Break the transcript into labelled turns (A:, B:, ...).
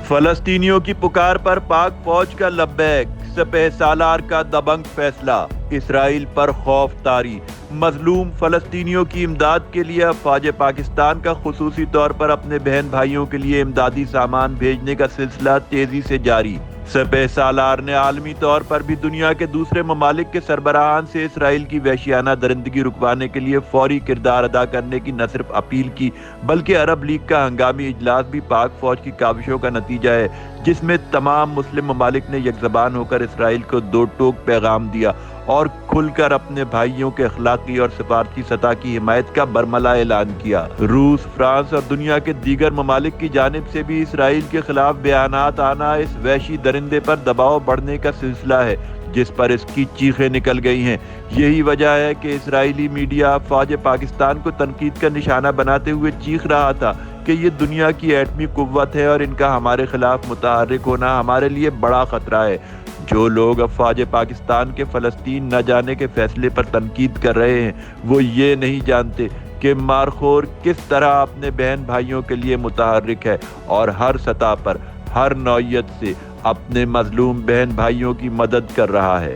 A: فلسطینیوں کی پکار پر پاک فوج کا لبیک، سپہ سالار کا دبنگ فیصلہ، اسرائیل پر خوف طاری۔ مظلوم فلسطینیوں کی امداد کے لیے افواج پاکستان کا خصوصی طور پر اپنے بہن بھائیوں کے لیے امدادی سامان بھیجنے کا سلسلہ تیزی سے جاری۔ سپہ سالار نے عالمی طور پر بھی دنیا کے دوسرے ممالک کے سربراہان سے اسرائیل کی وحشیانہ درندگی رکوانے کے لیے فوری کردار ادا کرنے کی نہ صرف اپیل کی بلکہ عرب لیگ کا ہنگامی اجلاس بھی پاک فوج کی کاوشوں کا نتیجہ ہے، جس میں تمام مسلم ممالک نے یک زبان ہو کر اسرائیل کو دو ٹوک پیغام دیا اور کھل کر اپنے بھائیوں کے اخلاقی اور سفارتی سطح کی حمایت کا برملا اعلان کیا۔ روس، فرانس اور دنیا کے دیگر ممالک کی جانب سے بھی اسرائیل کے خلاف بیانات آنا اس وحشی درندے پر دباؤ بڑھنے کا سلسلہ ہے، جس پر اس کی چیخیں نکل گئی ہیں۔ یہی وجہ ہے کہ اسرائیلی میڈیا افواج پاکستان کو تنقید کا نشانہ بناتے ہوئے چیخ رہا تھا کہ یہ دنیا کی ایٹمی قوت ہے اور ان کا ہمارے خلاف متحرک ہونا ہمارے لیے بڑا خطرہ ہے۔ جو لوگ افواج پاکستان کے فلسطین نہ جانے کے فیصلے پر تنقید کر رہے ہیں، وہ یہ نہیں جانتے کہ مارخور کس طرح اپنے بہن بھائیوں کے لیے متحرک ہے اور ہر سطح پر، ہر نوعیت سے اپنے مظلوم بہن بھائیوں کی مدد کر رہا ہے۔